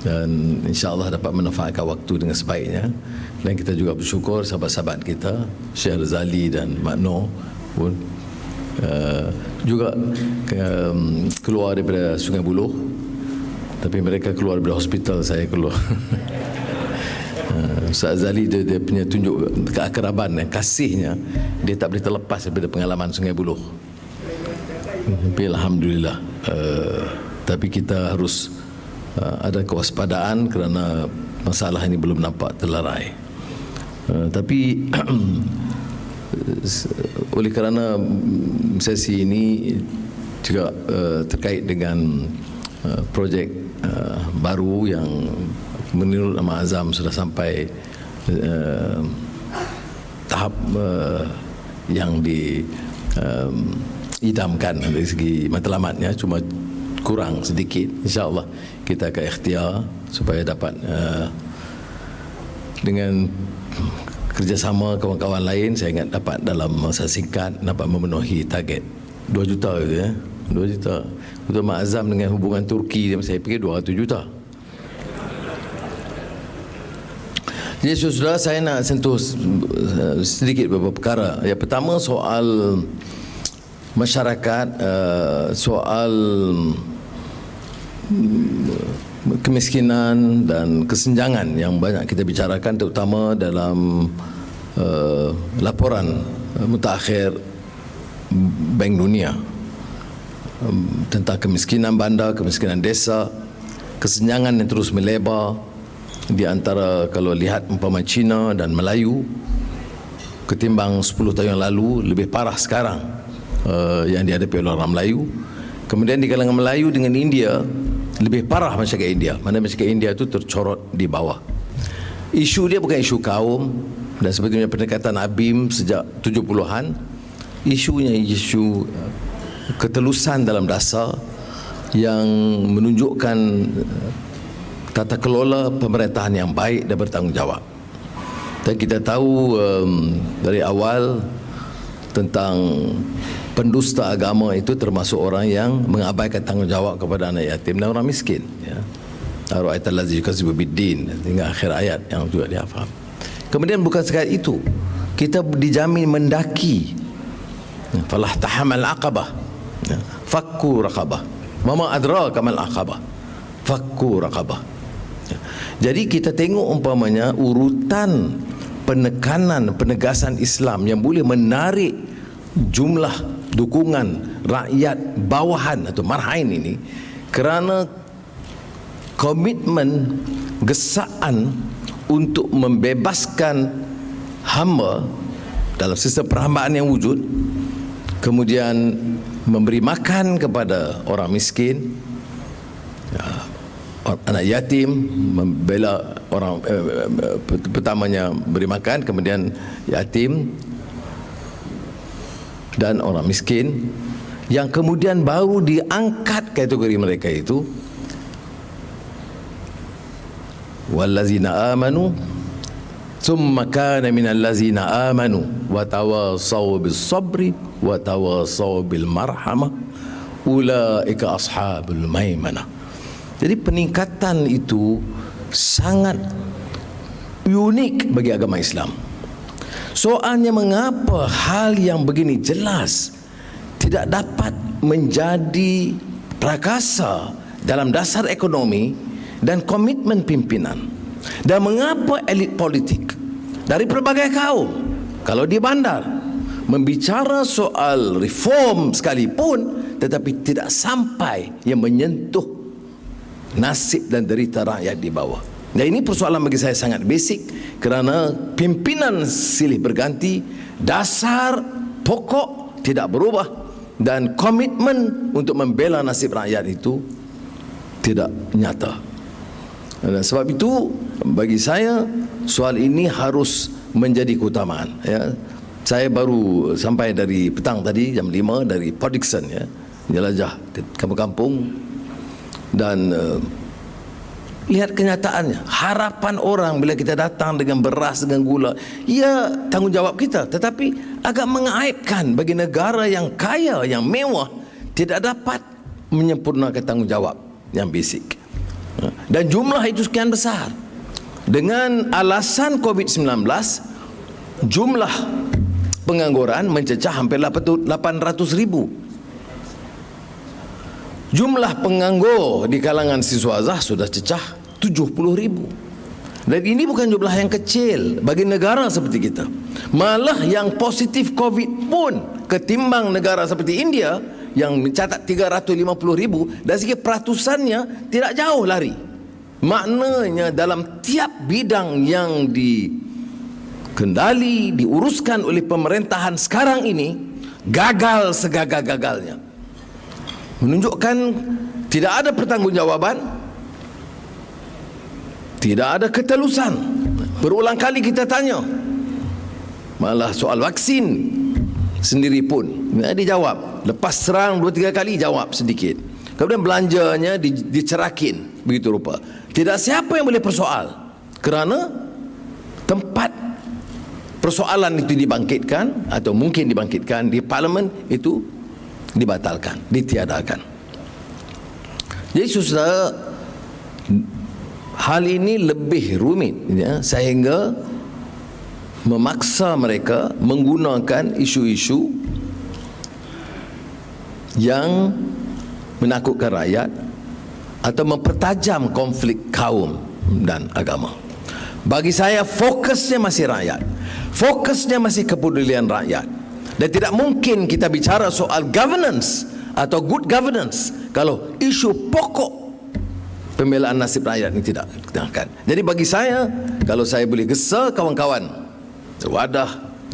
dan insya-Allah dapat memanfaatkan waktu dengan sebaiknya. Dan kita juga bersyukur sahabat-sahabat kita Syekh Razali dan Makno pun juga keluar daripada Sungai Buloh, tapi mereka keluar daripada hospital, saya keluar. Ustaz Zali dia punya tunjuk keakraban, kasihnya dia tak boleh terlepas daripada pengalaman Sungai Buloh. Tapi alhamdulillah, tapi kita harus ada kewaspadaan kerana masalah ini belum nampak terlerai. Tapi oleh kerana sesi ini juga terkait dengan projek baru yang menurut Ahmad Azam sudah sampai tahap yang diidamkan dari segi matlamatnya, cuma kurang sedikit. InsyaAllah kita akan ikhtiar supaya dapat dengan kerjasama kawan-kawan lain, saya ingat dapat dalam masa singkat dapat memenuhi target 2 juta gitu ya. 2 juta. Untuk Mak Azam dengan hubungan Turki, saya fikir 200 juta. Jadi saudara, saya nak sentuh sedikit beberapa perkara. Yang pertama soal masyarakat, soal kemiskinan dan kesenjangan yang banyak kita bicarakan, terutama dalam laporan mutakhir Bank Dunia tentang kemiskinan bandar, kemiskinan desa, kesenjangan yang terus melebar di antara, kalau lihat umpama Cina dan Melayu, ketimbang 10 tahun yang lalu, lebih parah sekarang yang dihadapi oleh orang Melayu. Kemudian di kalangan Melayu dengan India, lebih parah masyarakat India. Mana masyarakat India itu tercorot di bawah. Isu dia bukan isu kaum, dan sebetulnya pendekatan ABIM sejak 70-an, isunya isu ketelusan dalam dasar yang menunjukkan tata kelola pemerintahan yang baik dan bertanggungjawab. Dan kita tahu dari awal tentang pendusta agama itu termasuk orang yang mengabaikan tanggungjawab kepada anak yatim dan orang miskin, ya. Ar-ra'aital ladzi yukadzibu bid-din, hingga akhir ayat yang juga dia faham. Kemudian bukan sekadar itu, kita dijamin mendaki falah tahamal aqabah, fakku raqabah, mama adraka mal aqabah, fakku raqabah. Jadi kita tengok umpamanya urutan penekanan penegasan Islam yang boleh menarik jumlah dukungan rakyat bawahan atau marhain ini kerana komitmen gesaan untuk membebaskan hamba dalam sistem perhambaan yang wujud, kemudian memberi makan kepada orang miskin, anak yatim, membela orang pertamanya beri makan, kemudian yatim dan orang miskin, yang kemudian baru diangkat kategori mereka itu wallazina amanu thumma kana minal ladzina amanu wa tawasaw bis sabri wa tawasaw bil marhamah ulaika ashabul maimanah. Jadi peningkatan itu sangat unik bagi agama Islam. Soalnya mengapa hal yang begini jelas tidak dapat menjadi prakasa dalam dasar ekonomi dan komitmen pimpinan, dan mengapa elit politik dari pelbagai kaum kalau di bandar membicara soal reform sekalipun tetapi tidak sampai yang menyentuh nasib dan derita rakyat di bawah. Dan ini persoalan bagi saya sangat basic, kerana pimpinan silih berganti, dasar pokok tidak berubah, dan komitmen untuk membela nasib rakyat itu tidak nyata. Dan sebab itu bagi saya soal ini harus menjadi keutamaan, ya. Saya baru sampai dari petang tadi jam 5 dari Port Dickson, ya, jelajah kampung-kampung, dan lihat kenyataannya. Harapan orang bila kita datang dengan beras, dengan gula, ya tanggungjawab kita, tetapi agak mengaibkan bagi negara yang kaya, yang mewah, tidak dapat menyempurnakan tanggungjawab yang basic. Dan jumlah itu sekian besar. Dengan alasan COVID-19, jumlah pengangguran mencecah hampir 800,000. Jumlah penganggur di kalangan siswa azhar sudah cecah 70,000. Dan ini bukan jumlah yang kecil bagi negara seperti kita. Malah yang positif COVID pun ketimbang negara seperti India yang mencatat 350,000, dari segi peratusannya tidak jauh lari. Maknanya dalam tiap bidang yang dikendali, diuruskan oleh pemerintahan sekarang ini, gagal segagal-gagalnya. Menunjukkan tidak ada pertanggungjawaban, tidak ada ketelusan. Berulang kali kita tanya, malah soal vaksin sendiri pun dijawab, lepas serang 2-3 kali jawab sedikit, kemudian belanjanya dicerakin begitu rupa. Tidak siapa yang boleh persoal, kerana tempat persoalan itu dibangkitkan atau mungkin dibangkitkan di parlimen itu dibatalkan, ditiadakan. Jadi saudara, hal ini lebih rumit, ya, sehingga memaksa mereka menggunakan isu-isu yang menakutkan rakyat atau mempertajam konflik kaum dan agama. Bagi saya fokusnya masih rakyat, fokusnya masih kepedulian rakyat, dan tidak mungkin kita bicara soal governance atau good governance kalau isu pokok pembelaan nasib rakyat ini tidak ditekankan. Jadi bagi saya, kalau saya boleh gesa kawan-kawan Wadah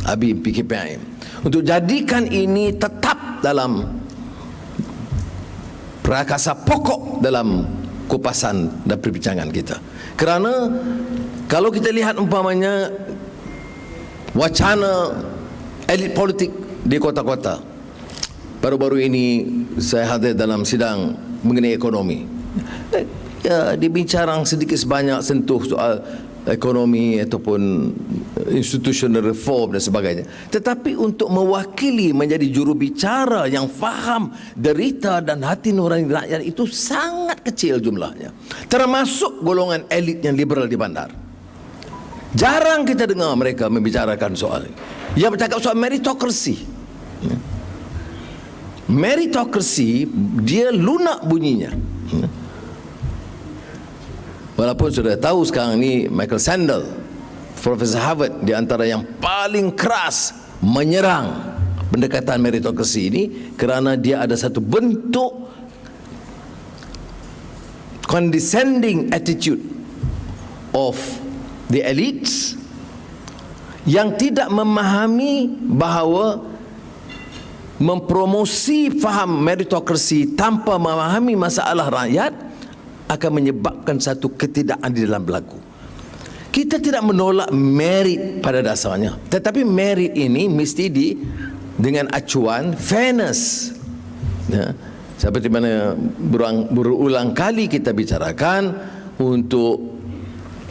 ABI PKPIM, untuk jadikan ini tetap dalam prakasa pokok dalam kupasan dan perbincangan kita. Kerana kalau kita lihat umpamanya wacana elit politik di kota-kota, baru-baru ini saya hadir dalam sidang mengenai ekonomi, dibincang sedikit sebanyak sentuh soal ekonomi ataupun institutional reform dan sebagainya. Tetapi untuk mewakili menjadi jurubicara yang faham derita dan hati nurani rakyat itu sangat kecil jumlahnya, termasuk golongan elit yang liberal di bandar. Jarang kita dengar mereka membicarakan soal ini. Yang bercakap soal meritokrasi. Meritokrasi dia lunak bunyinya. Walaupun sudah tahu sekarang ni Michael Sandel, Profesor Harvard, di antara yang paling keras menyerang pendekatan meritokrasi ini kerana dia ada satu bentuk condescending attitude of the elites yang tidak memahami bahawa mempromosi faham meritokrasi tanpa memahami masalah rakyat akan menyebabkan satu ketidakadilan berlaku. Kita tidak menolak merit pada dasarnya, tetapi merit ini mesti dengan acuan fairness, ya, seperti mana berulang kali kita bicarakan untuk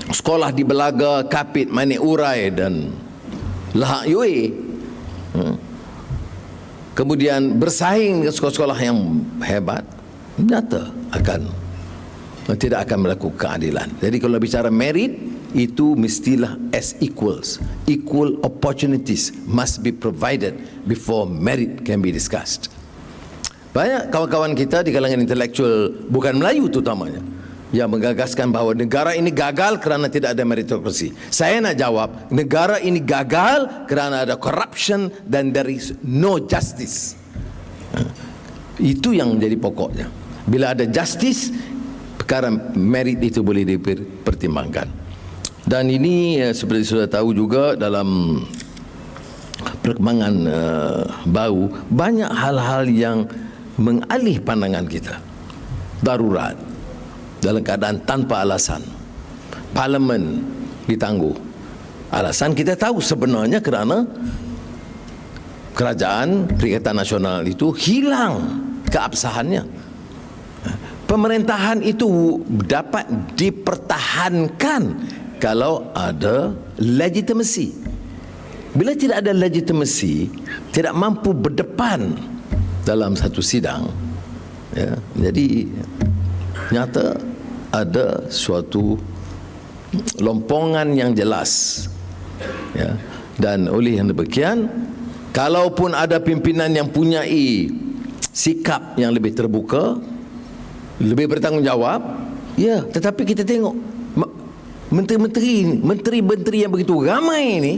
sekolah di Belaga, Kapit, Manik Urai dan Lahak Yue, kemudian bersaing dengan sekolah-sekolah yang hebat, nyata tidak akan melakukan keadilan. Jadi kalau bicara merit, itu mestilah as equals. Equal opportunities must be provided before merit can be discussed. Banyak kawan-kawan kita di kalangan intelektual, bukan Melayu terutamanya, yang menggagaskan bahawa negara ini gagal kerana tidak ada meritokrasi. Saya nak jawab, negara ini gagal kerana ada corruption dan there is no justice. Itu yang menjadi pokoknya. Bila ada justice, perkara merit itu boleh dipertimbangkan. Dan ini seperti sudah tahu juga dalam perkembangan baru, banyak hal-hal yang mengalih pandangan kita. Darurat, dalam keadaan tanpa alasan, Parlimen ditangguh. Alasan kita tahu sebenarnya kerana kerajaan Perikatan Nasional itu hilang keabsahannya. Pemerintahan itu dapat dipertahankan kalau ada legitimasi. Bila tidak ada legitimasi, tidak mampu berdepan dalam satu sidang, ya, jadi nyata ada suatu lompongan yang jelas, ya. Dan oleh yang demikian, kalaupun ada pimpinan yang punyai sikap yang lebih terbuka, lebih bertanggungjawab, ya, tetapi kita tengok menteri-menteri yang begitu ramai ni,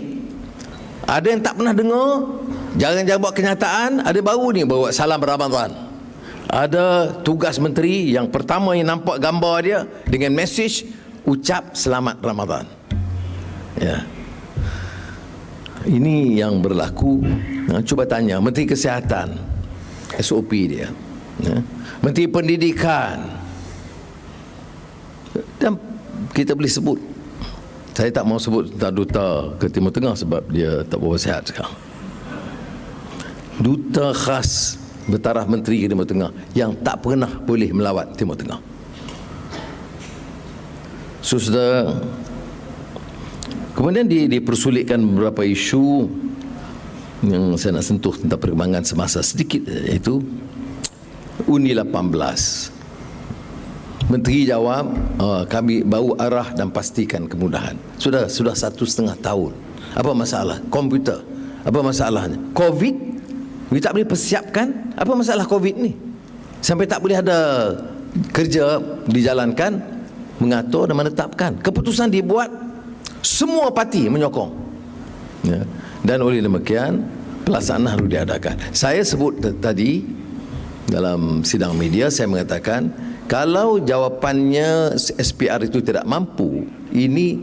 ada yang tak pernah dengar, jarang-jarang buat kenyataan, ada baru ni bawa salam Ramadan. Ada tugas menteri yang pertama yang nampak gambar dia dengan mesej ucap selamat Ramadan. Ya. Ini yang berlaku. Cuba tanya Menteri Kesihatan, SOP dia, ya. Menteri Pendidikan, dan kita boleh sebut, saya tak mau sebut tentang duta ke Timur Tengah sebab dia tak berapa sihat sekarang. Duta khas bertaraf menteri ke Timur Tengah yang tak pernah boleh melawat Timur Tengah. Sudah kemudian dipersulitkan beberapa isu yang saya nak sentuh tentang perkembangan semasa sedikit, iaitu Uni 18. Menteri jawab, kami baru arah dan pastikan kemudahan. Sudah 1,5 tahun. Apa masalah? Komputer. Apa masalahnya? Covid, kita tak boleh persiapkan. Apa masalah Covid ni? Sampai tak boleh ada kerja dijalankan, mengatur dan menetapkan. Keputusan dibuat, semua parti menyokong, ya. Dan oleh demikian pelaksanaan harus diadakan. Saya sebut tadi dalam sidang media, saya mengatakan kalau jawapannya SPR itu tidak mampu, ini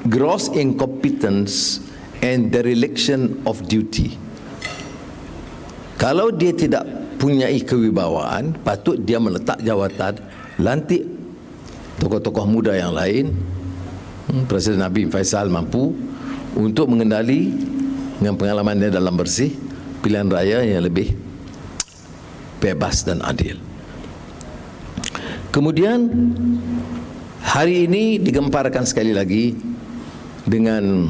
gross incompetence and dereliction of duty. Kalau dia tidak punyai kewibawaan, patut dia meletak jawatan, lantik tokoh-tokoh muda yang lain. Presiden Nabi Faisal mampu untuk mengendali dengan pengalaman dia dalam bersih pilihan raya yang lebih bebas dan adil. Kemudian hari ini digemparkan sekali lagi dengan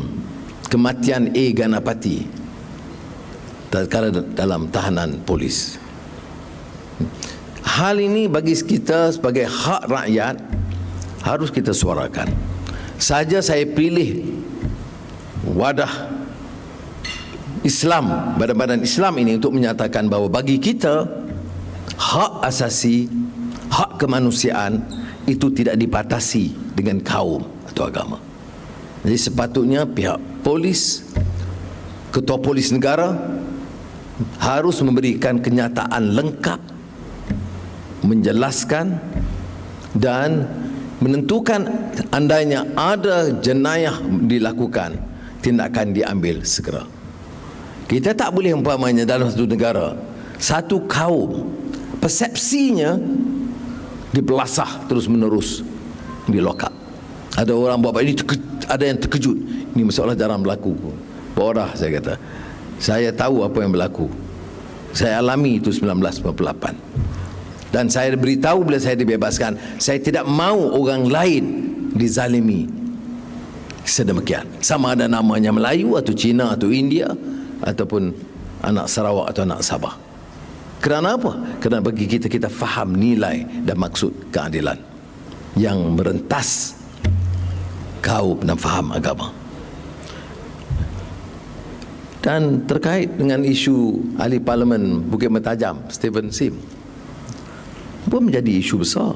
kematian A. Ganapati tatkala dalam tahanan polis. Hal ini bagi kita sebagai hak rakyat harus kita suarakan. Saja saya pilih wadah Islam, badan-badan Islam ini untuk menyatakan bahawa bagi kita hak asasi, hak kemanusiaan itu tidak dibatasi dengan kaum atau agama. Jadi sepatutnya pihak polis, ketua polis negara harus memberikan kenyataan lengkap, menjelaskan dan menentukan andainya ada jenayah dilakukan, tindakan diambil segera. Kita tak boleh umpamanya dalam satu negara, satu kaum persepsinya dibelasah terus menerus, di lock up. Ada orang buat ini, ada yang terkejut, ini masalah jarang berlaku. Bodoh, saya kata. Saya tahu apa yang berlaku. Saya alami itu 1998. Dan saya beritahu bila saya dibebaskan, saya tidak mahu orang lain dizalimi sedemikian. Sama ada namanya Melayu atau Cina atau India ataupun anak Sarawak atau anak Sabah. Kerana apa? Kerana bagi kita, kita faham nilai dan maksud keadilan yang merentas kaum dan faham agama. Dan terkait dengan isu ahli parlimen Bukit Mertajam Stephen Sim pun menjadi isu besar.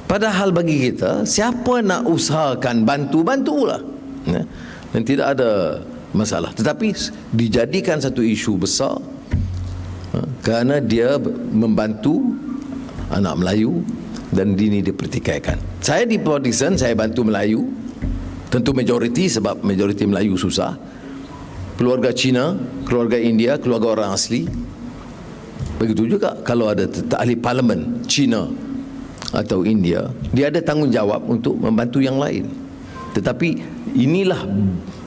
Padahal bagi kita, siapa nak usahakan bantu-bantulah, ya? Dan tidak ada masalah. Tetapi dijadikan satu isu besar kerana dia membantu anak Melayu dan dini dipertikaikan. Saya di Port-Dickson, saya bantu Melayu, tentu majoriti sebab majoriti Melayu susah. Keluarga Cina, keluarga India, keluarga orang asli. Begitu juga kalau ada ahli parlimen Cina atau India, dia ada tanggungjawab untuk membantu yang lain. Tetapi inilah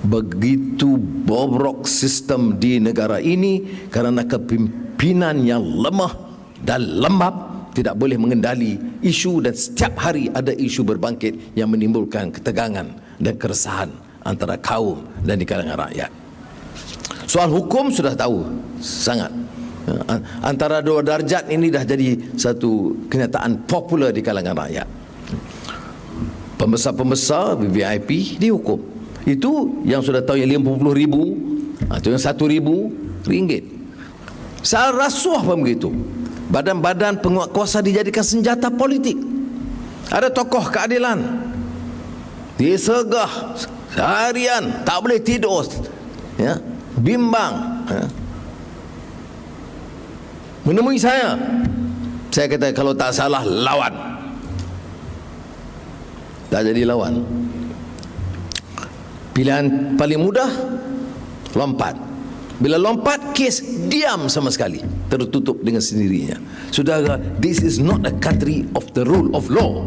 begitu bobrok sistem di negara ini kerana kepimpinan yang lemah dan lembab, tidak boleh mengendali isu, dan setiap hari ada isu berbangkit yang menimbulkan ketegangan dan keresahan antara kaum dan di kalangan rakyat. Soal hukum sudah tahu sangat. Antara dua darjat ini dah jadi satu kenyataan popular di kalangan rakyat. Pembesar-pembesar VIP dihukum. Itu yang sudah tahu yang 50,000 atau yang 1,000 ringgit. Soal rasuah pun begitu. Badan-badan penguat kuasa dijadikan senjata politik. Ada tokoh keadilan disegah seharian, tak boleh tidur, ya, bimbang, ya. Menemui saya kata kalau tak salah lawan. Tak jadi lawan. Pilihan paling mudah lompat. Bila lompat, kes diam sama sekali, tertutup dengan sendirinya. Saudara, this is not a country of the rule of law.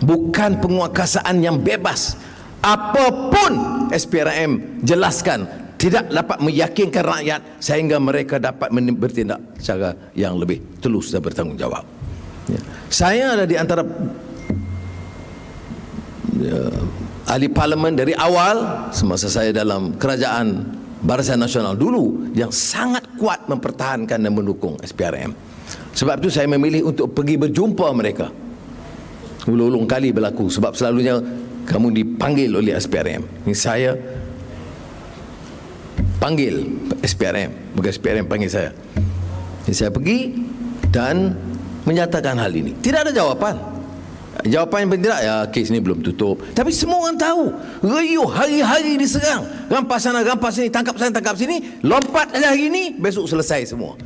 Bukan penguasaan yang bebas. Apapun SPRM jelaskan, tidak dapat meyakinkan rakyat sehingga mereka dapat bertindak secara yang lebih telus dan bertanggungjawab. Ya. Saya ada di antara ahli parlimen dari awal semasa saya dalam kerajaan Barisan Nasional dulu yang sangat kuat mempertahankan dan mendukung SPRM. Sebab itu saya memilih untuk pergi berjumpa mereka. Ulung-ulung kali berlaku sebab selalunya kamu dipanggil oleh SPRM. Ini saya panggil SPRM, bukan SPRM panggil saya. Jadi saya pergi dan menyatakan hal ini. Tidak ada jawapan. Jawapan yang tidak, ya kes ini belum tutup. Tapi semua orang tahu, riuh hari-hari diserang, rampas sana rampas sini, tangkap sana tangkap sini, lompat hari ini, besok selesai semua.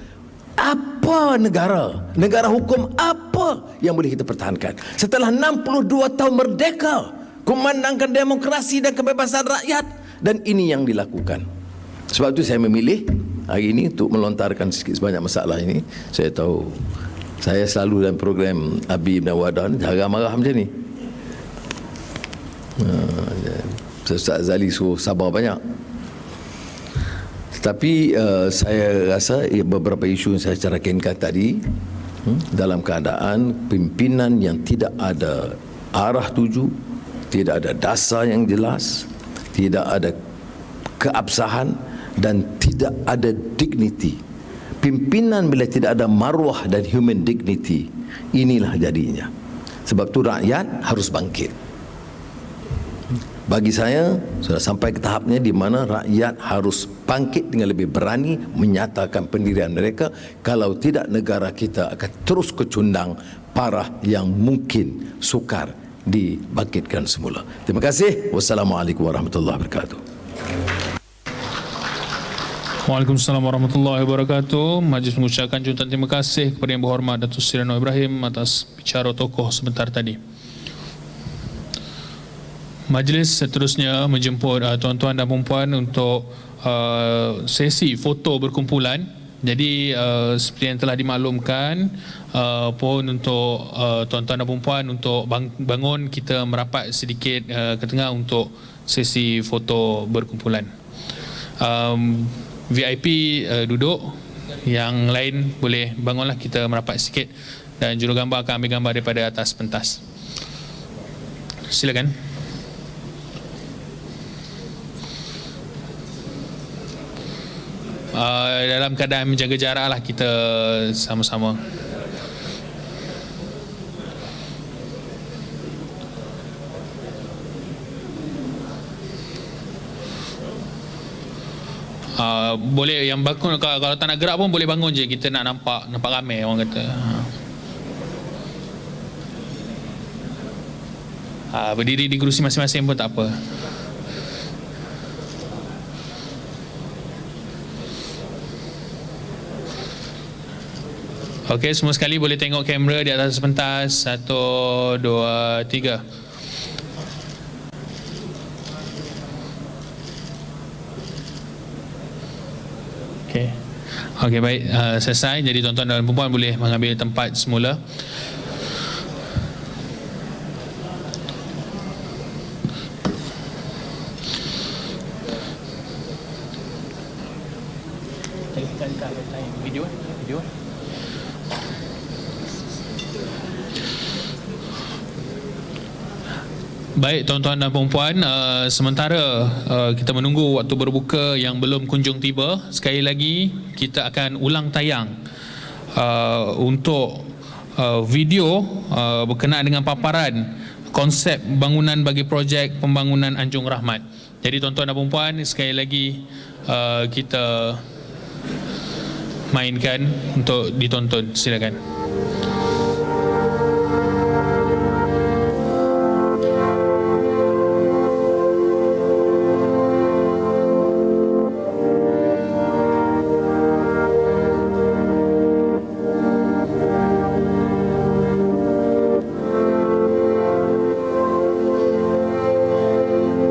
Apa negara hukum apa yang boleh kita pertahankan setelah 62 tahun merdeka, kumandangkan demokrasi dan kebebasan rakyat? Dan ini yang dilakukan. Sebab itu saya memilih hari ini untuk melontarkan sikit sebanyak masalah ini. Saya tahu saya selalu dalam program Abi dan Wadah ni jarang marah macam ni. Ustaz Zali suruh sabar banyak. Tetapi saya rasa beberapa isu yang saya carakan tadi, dalam keadaan pimpinan yang tidak ada arah tuju, tidak ada dasar yang jelas, tidak ada keabsahan dan tidak ada dignity. Pimpinan bila tidak ada maruah dan human dignity, inilah jadinya. Sebab tu rakyat harus bangkit. Bagi saya sudah sampai ke tahapnya di mana rakyat harus bangkit dengan lebih berani menyatakan pendirian mereka. Kalau tidak, negara kita akan terus kecundang parah yang mungkin sukar dibangkitkan semula. Terima kasih. Wassalamualaikum warahmatullahi wabarakatuh. Waalaikumsalam warahmatullahi wabarakatuh. Majlis mengucapkan jutaan terima kasih kepada Yang Berhormat Datuk Seri Anwar Ibrahim atas bicara tokoh sebentar tadi. Majlis seterusnya menjemput tuan-tuan dan puan-puan untuk sesi foto berkumpulan. Jadi seperti yang telah dimaklumkan, pun untuk tuan-tuan dan puan-puan untuk bangun, kita merapat sedikit ke tengah untuk sesi foto berkumpulan. VIP duduk, yang lain boleh bangunlah, kita merapat sikit, dan jurugambar akan ambil gambar daripada atas pentas. Silakan. Dalam keadaan menjaga jarak lah, kita sama-sama. Boleh yang bangun, kalau tak nak gerak pun boleh bangun je, kita nak nampak ramai orang kata. Berdiri di kerusi masing-masing pun tak apa. Okey, semua sekali boleh tengok kamera di atas pentas. 1, 2, 3. Okey. Okey, baik. Selesai. Jadi tuan-tuan dan puan-puan boleh mengambil tempat semula. Video. Baik tuan-tuan dan puan-puan, sementara kita menunggu waktu berbuka yang belum kunjung tiba, sekali lagi kita akan ulang tayang untuk video berkenaan dengan paparan konsep bangunan bagi projek pembangunan Anjung Rahmat. Jadi tuan-tuan dan puan-puan, sekali lagi kita mainkan untuk ditonton. Silakan.